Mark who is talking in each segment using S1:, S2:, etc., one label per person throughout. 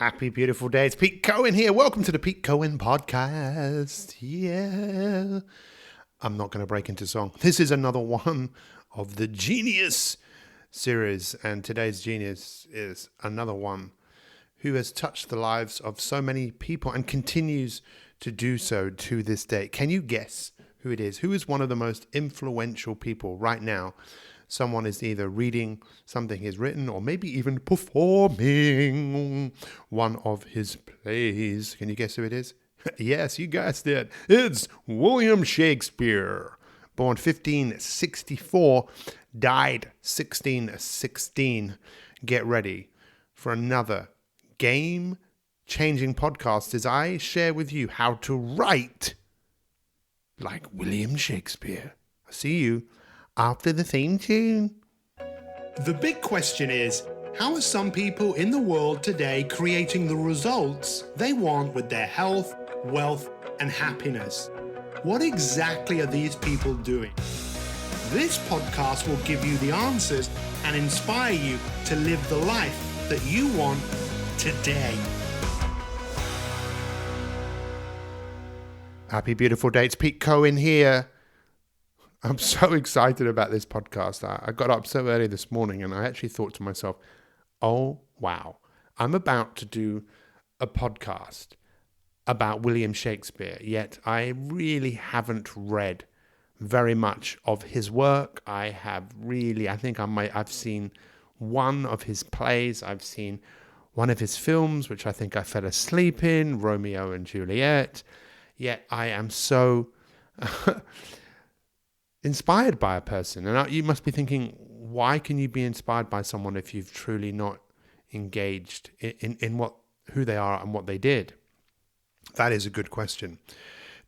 S1: Happy, beautiful day. It's Pete Cohen here. Welcome to the Pete Cohen podcast. Yeah. I'm not going to break into song. This is another one of the Genius series. And today's genius is another one who has touched the lives of so many people and continues to do so to this day. Can you guess who it is? Who is one of the most influential people right now? Someone is either reading something he's written or maybe even performing one of his plays. Can you guess who it is? Yes, you guessed it. It's William Shakespeare. Born 1564, died 1616. Get ready for another game-changing podcast as I share with you how to write like William Shakespeare. I'll see you after the theme tune. The big question is, how are some people in the world today creating the results they want with their health, wealth, and happiness? What exactly are these people doing? This podcast will give you the answers and inspire you to live the life that you want today. Happy, beautiful day. It's Pete Cohen here. I'm so excited about this podcast. I got up so early this morning and I actually thought to myself, oh, wow, I'm about to do a podcast about William Shakespeare, yet I really haven't read very much of his work. I've seen one of his plays. I've seen one of his films, which I think I fell asleep in, Romeo and Juliet. Yet I am so inspired by a person. And you must be thinking, why can you be inspired by someone if you've truly not engaged in who they are and what they did? That is a good question.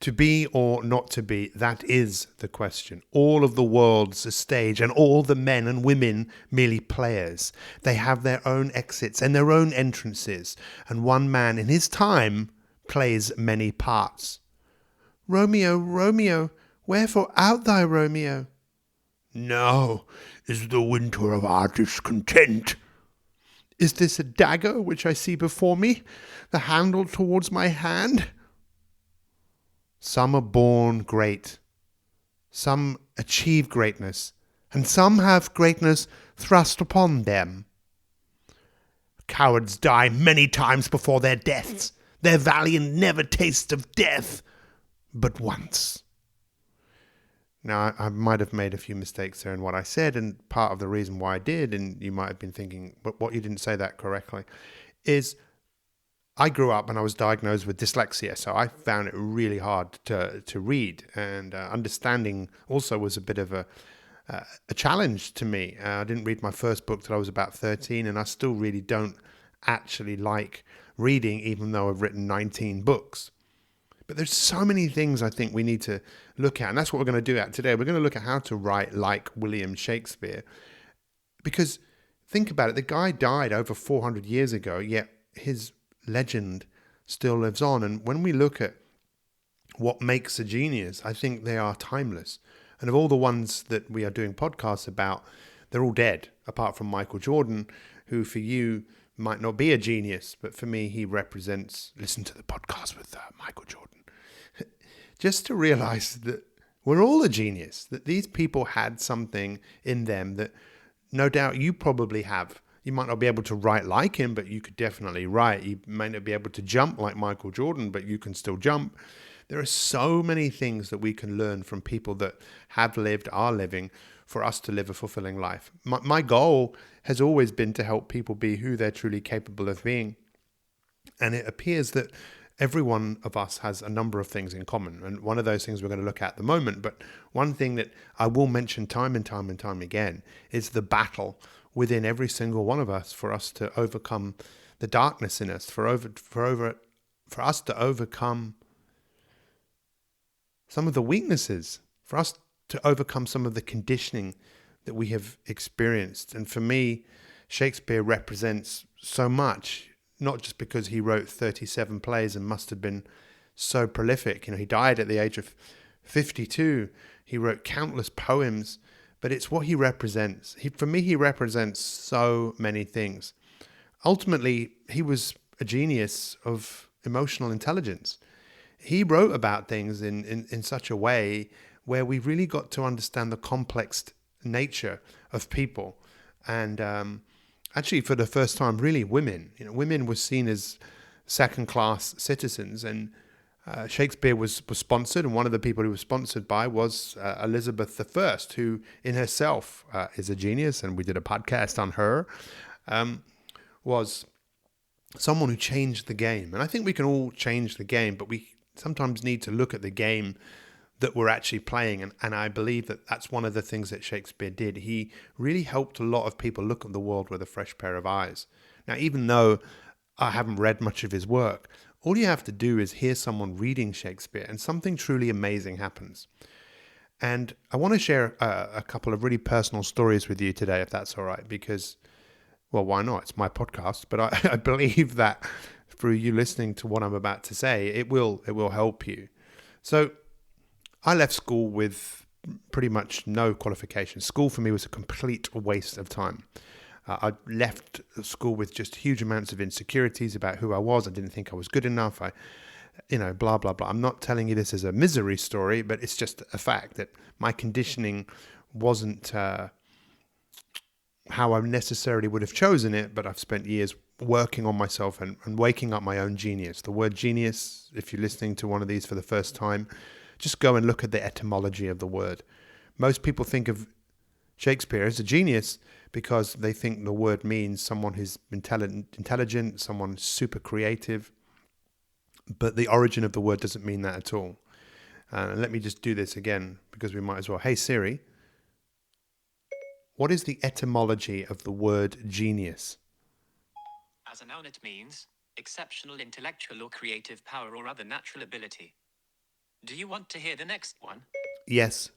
S1: To be or not to be, that is the question. All of the world's a stage and all the men and women merely players. They have their own exits and their own entrances. And one man in his time plays many parts. Romeo, Romeo, wherefore art thou, Romeo? Now is the winter of our discontent. Is this a dagger which I see before me, the handle towards my hand? Some are born great, some achieve greatness, and some have greatness thrust upon them. Cowards die many times before their deaths. Their valiant never taste of death but once. Now, I might have made a few mistakes there in what I said, and part of the reason why I did, and you might have been thinking, but what, you didn't say that correctly, is I grew up and I was diagnosed with dyslexia, so I found it really hard to read, and understanding also was a bit of a challenge to me. I didn't read my first book till I was about 13, and I still really don't actually like reading, even though I've written 19 books. But there's so many things I think we need to look at, and that's what we're going to do today. We're going to look at how to write like William Shakespeare, because think about it, the guy died over 400 years ago, yet his legend still lives on. And when we look at what makes a genius, I think they are timeless. And of all the ones that we are doing podcasts about, they're all dead, apart from Michael Jordan, who for you might not be a genius, but for me, he represents, listen to the podcast with Michael Jordan, just to realize that we're all a genius, that these people had something in them that no doubt you probably have. You might not be able to write like him, but you could definitely write. You may not be able to jump like Michael Jordan, but you can still jump. There are so many things that we can learn from people that have lived, are living, for us to live a fulfilling life. My goal has always been to help people be who they're truly capable of being. And it appears that every one of us has a number of things in common. And one of those things we're going to look at the moment. But one thing that I will mention time and time and time again is the battle within every single one of us for us to overcome the darkness in us, for us to overcome some of the weaknesses, for us to overcome some of the conditioning that we have experienced. And for me, Shakespeare represents so much, not just because he wrote 37 plays and must have been so prolific. He died at the age of 52. He wrote countless poems, but it's what he represents. For me, he represents so many things. Ultimately, he was a genius of emotional intelligence. He wrote about things in such a way where we really got to understand the complex nature of people. And actually, for the first time, really women. Women were seen as second-class citizens, and Shakespeare was sponsored, and one of the people he was sponsored by was Elizabeth I, who in herself is a genius, and we did a podcast on her, was someone who changed the game. And I think we can all change the game, but we sometimes need to look at the game that we're actually playing. And I believe that that's one of the things that Shakespeare did. He really helped a lot of people look at the world with a fresh pair of eyes. Now, even though I haven't read much of his work, all you have to do is hear someone reading Shakespeare and something truly amazing happens. And I want to share a couple of really personal stories with you today, if that's all right, because, well, why not? It's my podcast, but I believe that through you listening to what I'm about to say, it will help you. So I left school with pretty much no qualifications. School for me was a complete waste of time. I left school with just huge amounts of insecurities about who I was. I didn't think I was good enough. Blah, blah, blah. I'm not telling you this as a misery story, but it's just a fact that my conditioning wasn't how I necessarily would have chosen it, but I've spent years working on myself and waking up my own genius. The word genius, if you're listening to one of these for the first time, just go and look at the etymology of the word. Most people think of Shakespeare as a genius because they think the word means someone who's intelligent, someone super creative. But the origin of the word doesn't mean that at all. Let me just do this again because we might as well. Hey Siri, what is the etymology of the word genius?
S2: As a noun, it means exceptional intellectual or creative power or other natural ability. Do you want to hear the next one?
S1: Yes.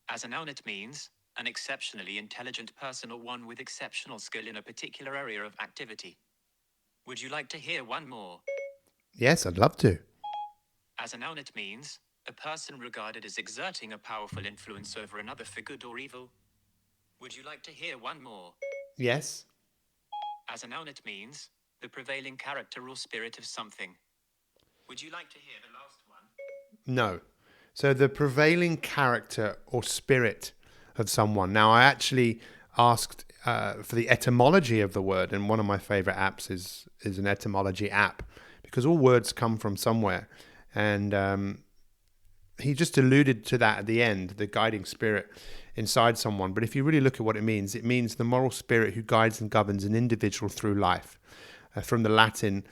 S2: As a noun, it means an exceptionally intelligent person or one with exceptional skill in a particular area of activity. Would you like to hear one more?
S1: Yes, I'd love to.
S2: As a noun, it means a person regarded as exerting a powerful influence over another for good or evil. Would you like to hear one more?
S1: Yes.
S2: As a noun, it means the prevailing character or spirit of something. Would you like to hear the last one?
S1: No. So the prevailing character or spirit of someone. Now, I actually asked for the etymology of the word, and one of my favorite apps is an etymology app because all words come from somewhere. And he just alluded to that at the end, the guiding spirit inside someone. But if you really look at what it means the moral spirit who guides and governs an individual through life. From the Latin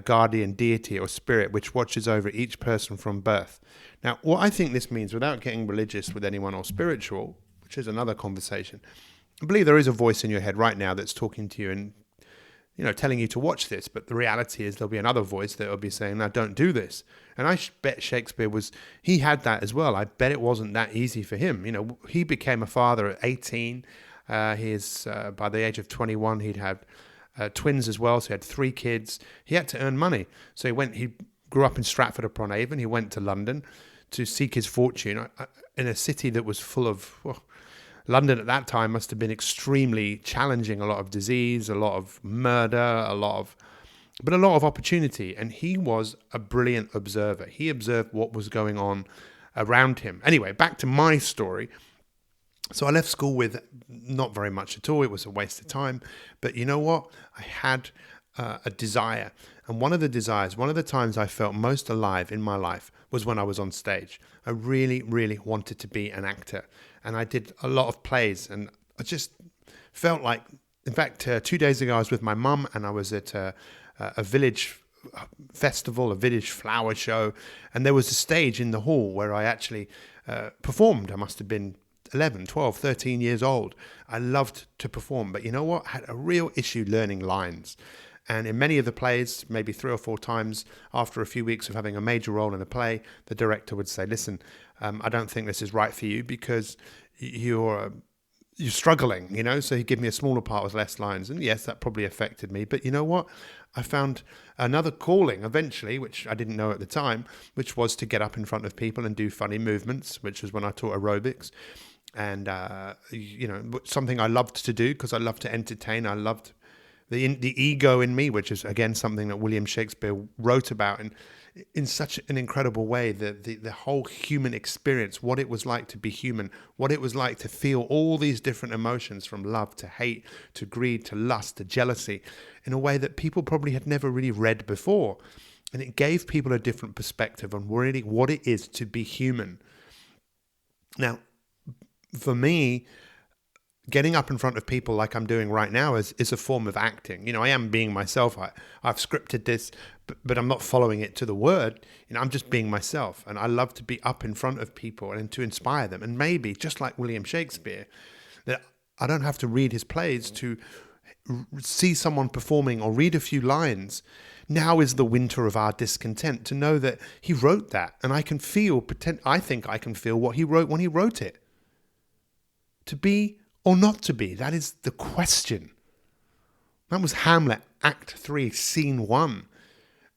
S1: guardian deity or spirit, which watches over each person from birth. Now, what I think this means, without getting religious with anyone or spiritual, which is another conversation, I believe there is a voice in your head right now that's talking to you and, telling you to watch this. But the reality is there'll be another voice that will be saying, no, don't do this. And I bet Shakespeare he had that as well. I bet it wasn't that easy for him. He became a father at 18. By the age of 21, he'd had twins as well, so he had 3 kids. He had to earn money. So he grew up in Stratford-upon-Avon. He went to London to seek his fortune in a city that was full of... London at that time must have been extremely challenging, a lot of disease, a lot of murder, a lot of opportunity. And he was a brilliant observer. He observed what was going on around him. Anyway, back to my story. So I left school with not very much at all. It was a waste of time. But you know what? I had a desire. And one of the times I felt most alive in my life was when I was on stage. I really, really wanted to be an actor. And I did a lot of plays. And I just felt like, in fact, 2 days ago I was with my mum and I was at a village festival, a village flower show. And there was a stage in the hall where I actually performed. I must have been 11, 12, 13 years old. I loved to perform, but you know what? I had a real issue learning lines. And in many of the plays, maybe 3 or 4 times after a few weeks of having a major role in a play, the director would say, listen, I don't think this is right for you because you're struggling, so he'd give me a smaller part with less lines. And yes, that probably affected me. But you know what? I found another calling eventually, which I didn't know at the time, which was to get up in front of people and do funny movements, which was when I taught aerobics. And, something I loved to do because I loved to entertain. I loved the ego in me, which is again something that William Shakespeare wrote about in such an incredible way, the whole human experience, what it was like to be human, what it was like to feel all these different emotions, from love to hate to greed to lust to jealousy, in a way that people probably had never really read before. And it gave people a different perspective on really what it is to be human. Now, for me, getting up in front of people like I'm doing right now is a form of acting. You know, I am being myself. I've scripted this, but I'm not following it to the word. You know, I'm just being myself. And I love to be up in front of people and to inspire them. And maybe, just like William Shakespeare, that I don't have to read his plays to see someone performing or read a few lines. Now is the winter of our discontent, to know that he wrote that. And I think I can feel what he wrote when he wrote it. To be or not to be, that is the question. That was Hamlet, Act 3, Scene 1.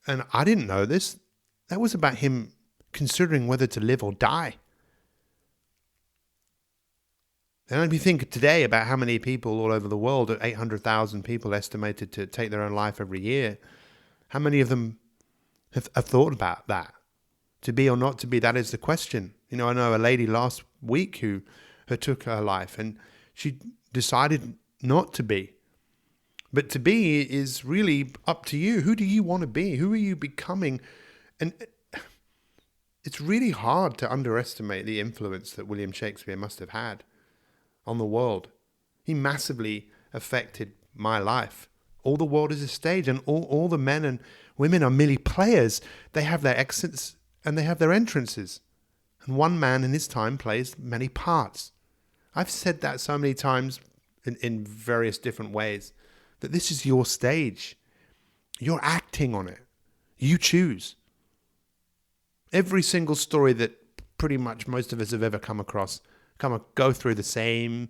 S1: And I didn't know this. That was about him considering whether to live or die. And we think today about how many people all over the world, 800,000 people estimated to take their own life every year. How many of them have thought about that? To be or not to be, that is the question. You know, I know a lady last week who took her life, and she decided not to be. But to be is really up to you. Who do you want to be? Who are you becoming? And it's really hard to underestimate the influence that William Shakespeare must have had on the world. He massively affected my life. All the world is a stage, and all the men and women are merely players. They have their exits and they have their entrances. And one man in his time plays many parts. I've said that so many times in various different ways, that this is your stage. You're acting on it. You choose. Every single story that pretty much most of us have ever come across go through the same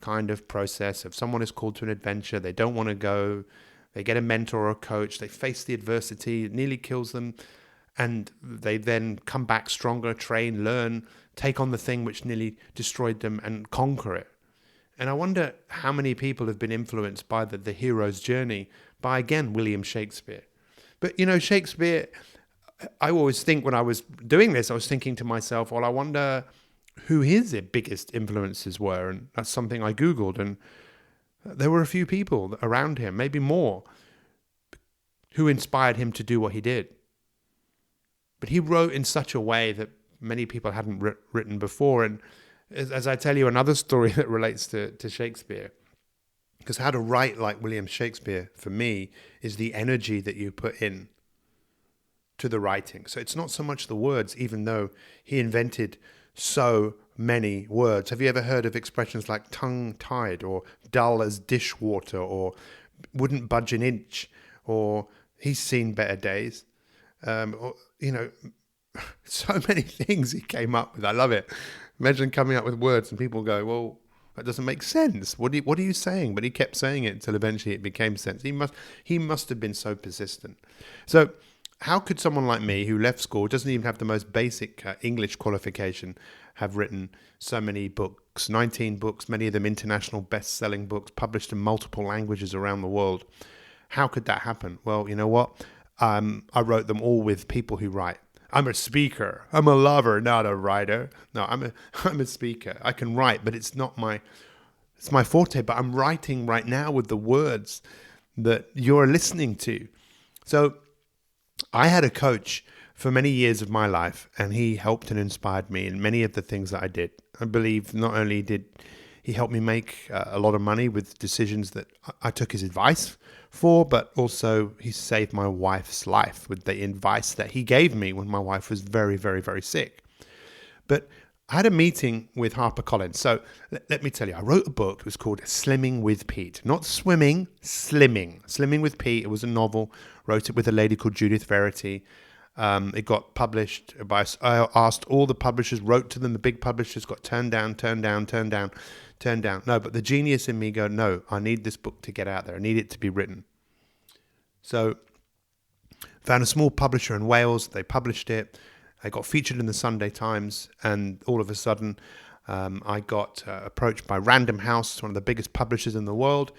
S1: kind of process of someone is called to an adventure, they don't want to go, they get a mentor or a coach, they face the adversity, it nearly kills them, and they then come back stronger, train, learn, take on the thing which nearly destroyed them and conquer it. And I wonder how many people have been influenced by the hero's journey by, again, William Shakespeare. But, you know, Shakespeare, I always think when I was doing this, I was thinking to myself, well, I wonder who his biggest influences were. And that's something I Googled. And there were a few people around him, maybe more, who inspired him to do what he did. But he wrote in such a way that many people hadn't written before. And as I tell you another story that relates to Shakespeare, because how to write like William Shakespeare, for me, is the energy that you put in to the writing. So it's not so much the words, even though he invented so many words. Have you ever heard of expressions like tongue-tied, or dull as dishwater, or wouldn't budge an inch, or he's seen better days? Or, you know, so many things he came up with. I love it. Imagine coming up with words and people go, well, that doesn't make sense. What are you saying? But he kept saying it until eventually it became sense. He must have been so persistent. So how could someone like me, who left school, doesn't even have the most basic English qualification, have written so many books, 19 books, many of them international best-selling books, published in multiple languages around the world? How could that happen? Well, you know what? I wrote them all with people who write. I'm a speaker. I'm a lover, not a writer. No, I'm a speaker. I can write, but it's my forte. But I'm writing right now with the words that you're listening to. So I had a coach for many years of my life, and he helped and inspired me in many of the things that I did. I believe not only did he help me make a lot of money with decisions that I took his advice for, but also he saved my wife's life with the advice that he gave me when my wife was very, very, very sick. But I had a meeting with HarperCollins. So let me tell you, I wrote a book. It was called Slimming with Pete. Not swimming, slimming. Slimming with Pete. It was a novel. Wrote it with a lady called Judith Verity. It got published by, I asked all the publishers, wrote to them, the big publishers, got turned down. No, but the genius in me go, no, I need this book to get out there. I need it to be written. So found a small publisher in Wales. They published it. I got featured in the Sunday Times, and all of a sudden I got approached by Random House, one of the biggest publishers in the world.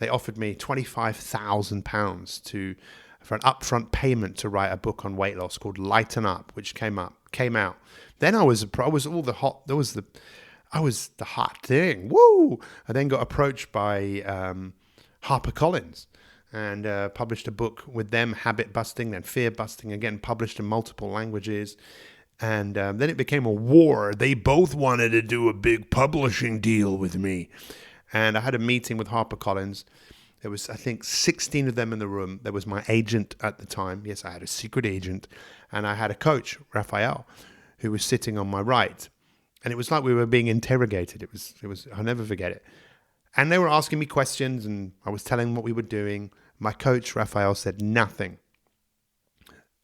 S1: they offered me £25,000 for an upfront payment to write a book on weight loss called Lighten Up, which came out. Then I was the hot thing. Woo! I then got approached by HarperCollins and published a book with them, Habit Busting, then Fear Busting, again published in multiple languages. And then it became a war. They both wanted to do a big publishing deal with me. And I had a meeting with HarperCollins. There was, I think, 16 of them in the room. There was my agent at the time. Yes, I had a secret agent. And I had a coach, Raphael, who was sitting on my right. And it was like we were being interrogated. It was. I'll never forget it. And they were asking me questions, and I was telling them what we were doing. My coach, Raphael, said nothing.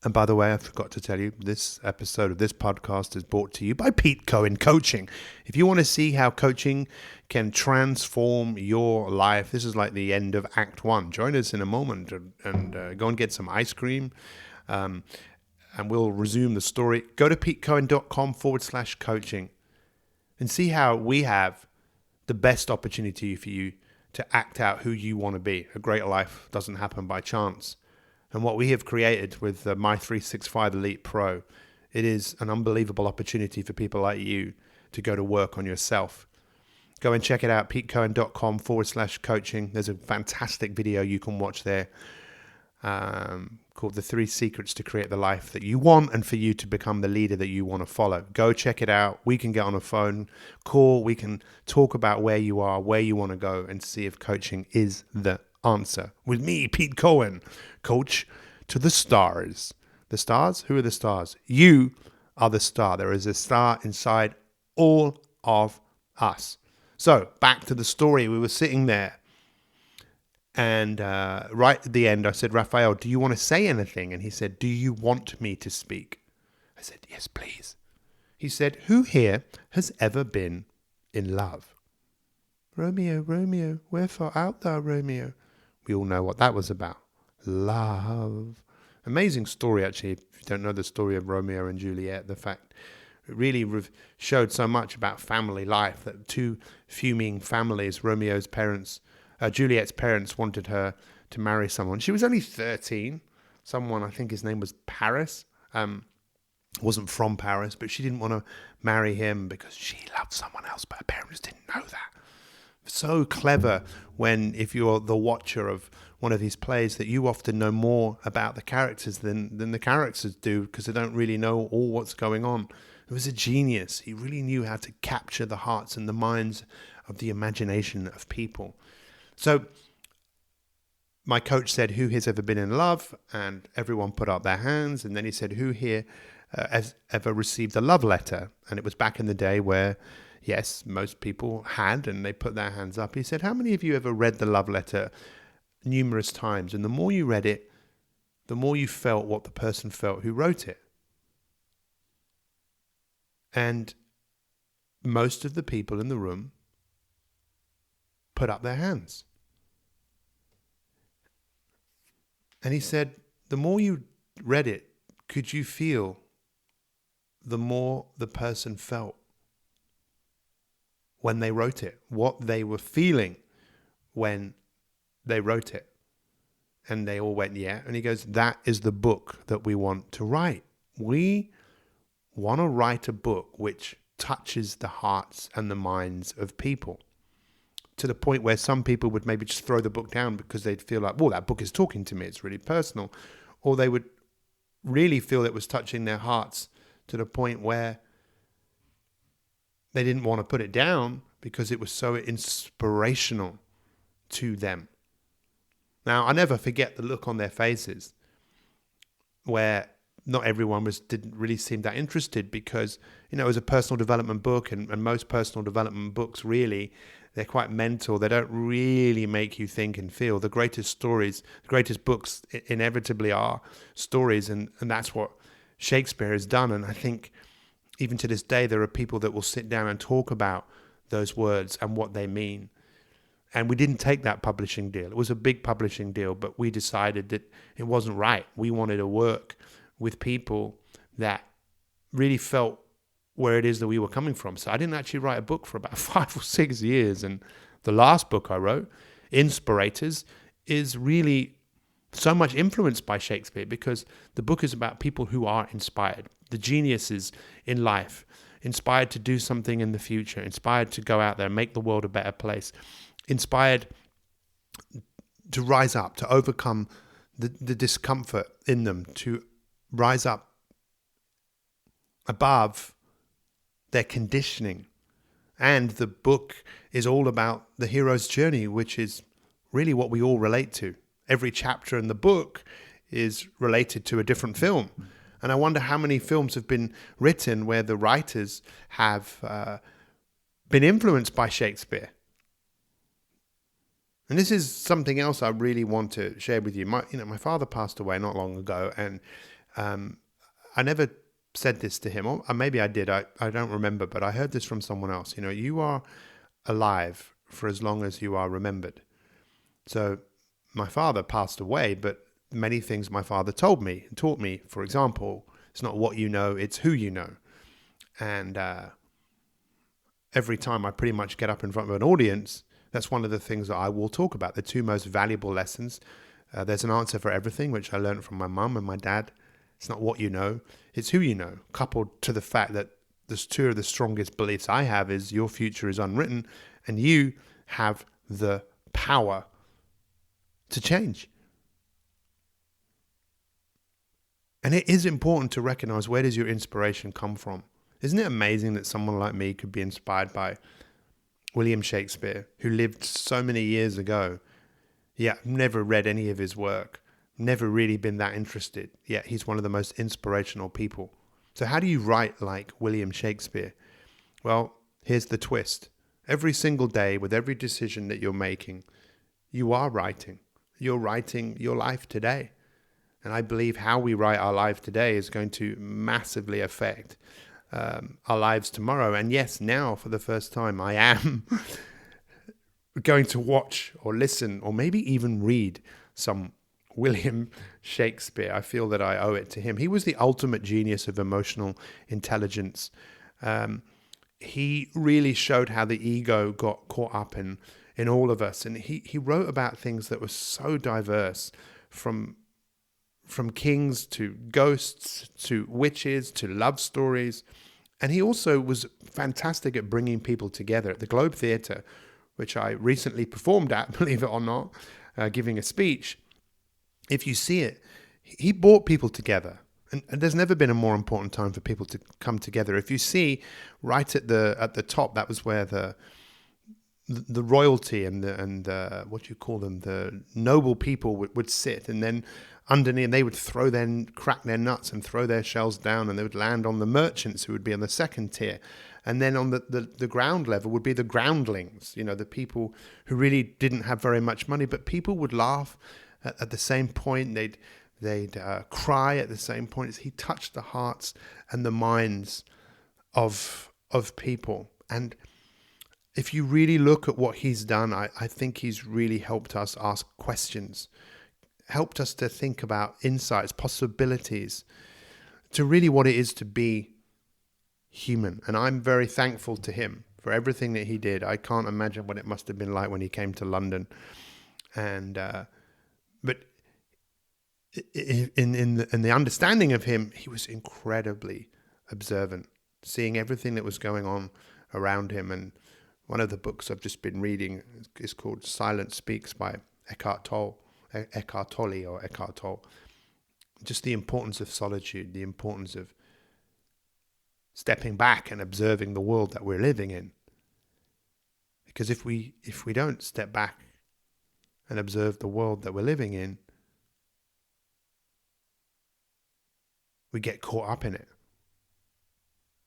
S1: And by the way, I forgot to tell you, this episode of this podcast is brought to you by Pete Cohen Coaching. If you want to see how coaching can transform your life, this is like the end of Act 1. Join us in a moment and go and get some ice cream. And we'll resume the story. Go to petecohen.com/coaching and see how we have the best opportunity for you to act out who you want to be. A great life doesn't happen by chance. And what we have created with the My365 Elite Pro, it is an unbelievable opportunity for people like you to go to work on yourself. Go and check it out, petecohen.com/coaching. There's a fantastic video you can watch there called The 3 Secrets to Create the Life That You Want and for you to become the leader that you want to follow. Go check it out. We can get on a phone call. We can talk about where you are, where you want to go, and see if coaching is the answer. With me, Pete Cohen, coach to the stars. The stars? Who are the stars? You are the star. There is a star inside all of us. So back to the story. We were sitting there, and right at the end, I said, Raphael, do you want to say anything? And he said, do you want me to speak? I said, yes, please. He said, who here has ever been in love? Romeo, Romeo, wherefore art thou, Romeo? We all know what that was about. Love. Amazing story, actually, if you don't know the story of Romeo and Juliet. The fact it really showed so much about family life, that two fuming families, Juliet's parents wanted her to marry someone. She was only 13. Someone, I think his name was Paris. Wasn't from Paris, but she didn't want to marry him because she loved someone else, but her parents didn't know that. So clever if you're the watcher of one of his plays, that you often know more about the characters than the characters do, because they don't really know all what's going on. It was a genius. He really knew how to capture the hearts and the minds of the imagination of people. So my coach said, who has ever been in love? And everyone put up their hands. And then he said, who here has ever received a love letter? And it was back in the day where, yes, most people had, and they put their hands up. He said, how many of you ever read the love letter numerous times? And the more you read it, the more you felt what the person felt who wrote it. And most of the people in the room put up their hands. And he said, the more you read it, could you feel the more the person felt when they wrote it, what they were feeling when they wrote it? And they all went, yeah. And he goes, that is the book that we want to write. We want to write a book which touches the hearts and the minds of people, to the point where some people would maybe just throw the book down because they'd feel like, well, that book is talking to me, it's really personal. Or they would really feel it was touching their hearts to the point where they didn't want to put it down because it was so inspirational to them. Now, I never forget the look on their faces where not everyone didn't really seem that interested, because, it was a personal development book, and most personal development books, really, they're quite mental. They don't really make you think and feel. The greatest stories, the greatest books inevitably are stories, and that's what Shakespeare has done. And I think even to this day, there are people that will sit down and talk about those words and what they mean. And we didn't take that publishing deal. It was a big publishing deal, but we decided that it wasn't right. We wanted to work with people that really felt where it is that we were coming from. So I didn't actually write a book for about 5 or 6 years. And the last book I wrote, Inspirators is really so much influenced by Shakespeare, because the book is about people who are inspired, the geniuses in life, inspired to do something in the future, inspired to go out there and make the world a better place, inspired to rise up, to overcome the discomfort in them, to rise up above their conditioning. And the book is all about the hero's journey, which is really what we all relate to. Every chapter in the book is related to a different film. And I wonder how many films have been written where the writers have been influenced by Shakespeare. And this is something else I really want to share with you. My father passed away not long ago, and I never said this to him, or maybe I did. I don't remember, but I heard this from someone else. You are alive for as long as you are remembered. So my father passed away, but many things my father told me and taught me, for example, it's not what you know, it's who you know. And every time I pretty much get up in front of an audience, that's one of the things that I will talk about, the two most valuable lessons. There's an answer for everything, which I learned from my mum and my dad. It's not what you know, it's who you know, coupled to the fact that there's two of the strongest beliefs I have is your future is unwritten, and you have the power to change. And it is important to recognize, where does your inspiration come from? Isn't it amazing that someone like me could be inspired by William Shakespeare, who lived so many years ago, yet never read any of his work, never really been that interested, yet he's one of the most inspirational people. So how do you write like William Shakespeare? Well, here's the twist. Every single day, with every decision that you're making, you are writing. You're writing your life today. And I believe how we write our life today is going to massively affect our lives tomorrow. And yes, now for the first time, I am going to watch or listen or maybe even read some William Shakespeare. I feel that I owe it to him. He was the ultimate genius of emotional intelligence. He really showed how the ego got caught up in all of us. And he wrote about things that were so diverse, from kings to ghosts to witches to love stories. And he also was fantastic at bringing people together. At the Globe Theatre, which I recently performed at, believe it or not, giving a speech, if you see it, he brought people together. And there's never been a more important time for people to come together. If you see right at the top, that was where the royalty and the what you call them, the noble people would sit, and then underneath they would crack their nuts and throw their shells down, and they would land on the merchants, who would be on the second tier. And then on the ground level would be the groundlings, the people who really didn't have very much money, but people would laugh at the same point. They'd cry at the same point. He touched the hearts and the minds of people. And if you really look at what he's done, I think he's really helped us ask questions, helped us to think about insights, possibilities, to really what it is to be human. And I'm very thankful to him for everything that he did. I can't imagine what it must have been like when he came to London. And but in the understanding of him, he was incredibly observant, seeing everything that was going on around him. And one of the books I've just been reading is called Silence Speaks by Eckhart Tolle. Just the importance of solitude, the importance of stepping back and observing the world that we're living in. Because if we don't step back and observe the world that we're living in, we get caught up in it.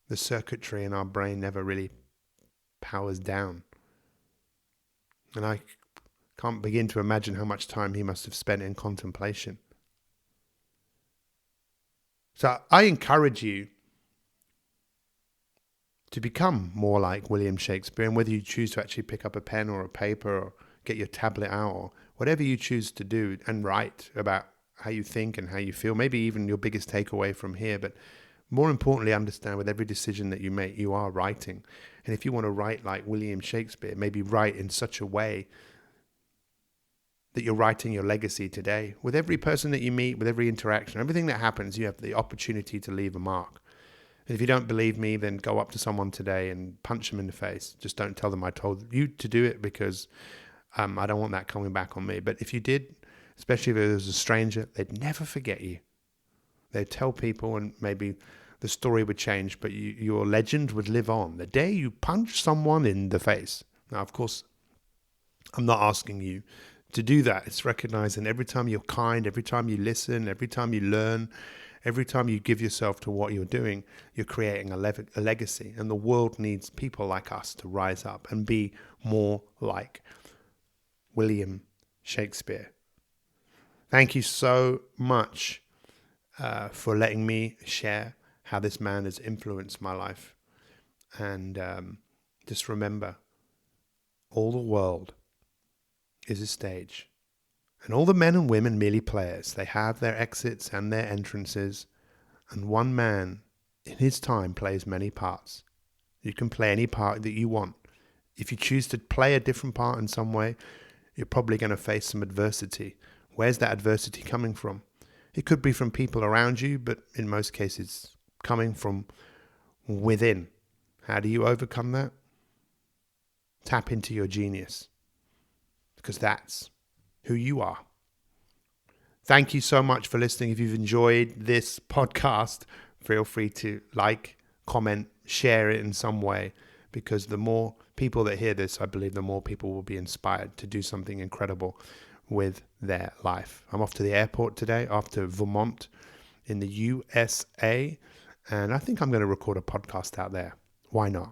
S1: The circuitry in our brain never really powers down. And I can't begin to imagine how much time he must have spent in contemplation. So I encourage you to become more like William Shakespeare, and whether you choose to actually pick up a pen or a paper or get your tablet out or whatever you choose to do and write about how you think and how you feel, maybe even your biggest takeaway from here, but more importantly, understand with every decision that you make, you are writing. And if you want to write like William Shakespeare, maybe write in such a way that you're writing your legacy today. With every person that you meet, with every interaction, everything that happens, you have the opportunity to leave a mark. And if you don't believe me, then go up to someone today and punch them in the face. Just don't tell them I told you to do it, because I don't want that coming back on me. But if you did, especially if it was a stranger, they'd never forget you. They'd tell people, and maybe the story would change, but your legend would live on. The day you punch someone in the face. Now, of course, I'm not asking you to do that. It's recognizing every time you're kind, every time you listen, every time you learn, every time you give yourself to what you're doing, you're creating a legacy. And the world needs people like us to rise up and be more like William Shakespeare. Thank you so much for letting me share how this man has influenced my life. And just remember, all the world is a stage, and all the men and women merely players. They have their exits and their entrances, and one man in his time plays many parts. You can play any part that you want. If you choose to play a different part in some way, you're probably going to face some adversity. Where's that adversity coming from? It could be from people around you, but in most cases, coming from within. How do you overcome that? Tap into your genius, because that's who you are. Thank you so much for listening. If you've enjoyed this podcast, feel free to like, comment, share it in some way, because the more people that hear this, I believe the more people will be inspired to do something incredible with their life. I'm off to the airport today, off to Vermont in the USA, and I think I'm going to record a podcast out there. Why not?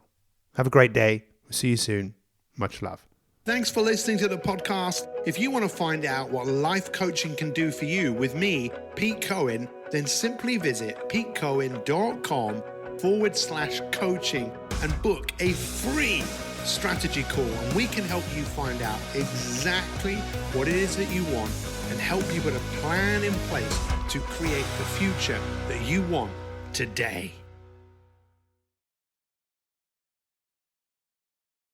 S1: Have a great day. See you soon. Much love. Thanks for listening to the podcast. If you want to find out what life coaching can do for you with me, Pete Cohen, then simply visit petecohen.com/coaching and book a free strategy call, and we can help you find out exactly what it is that you want and help you put a plan in place to create the future that you want today.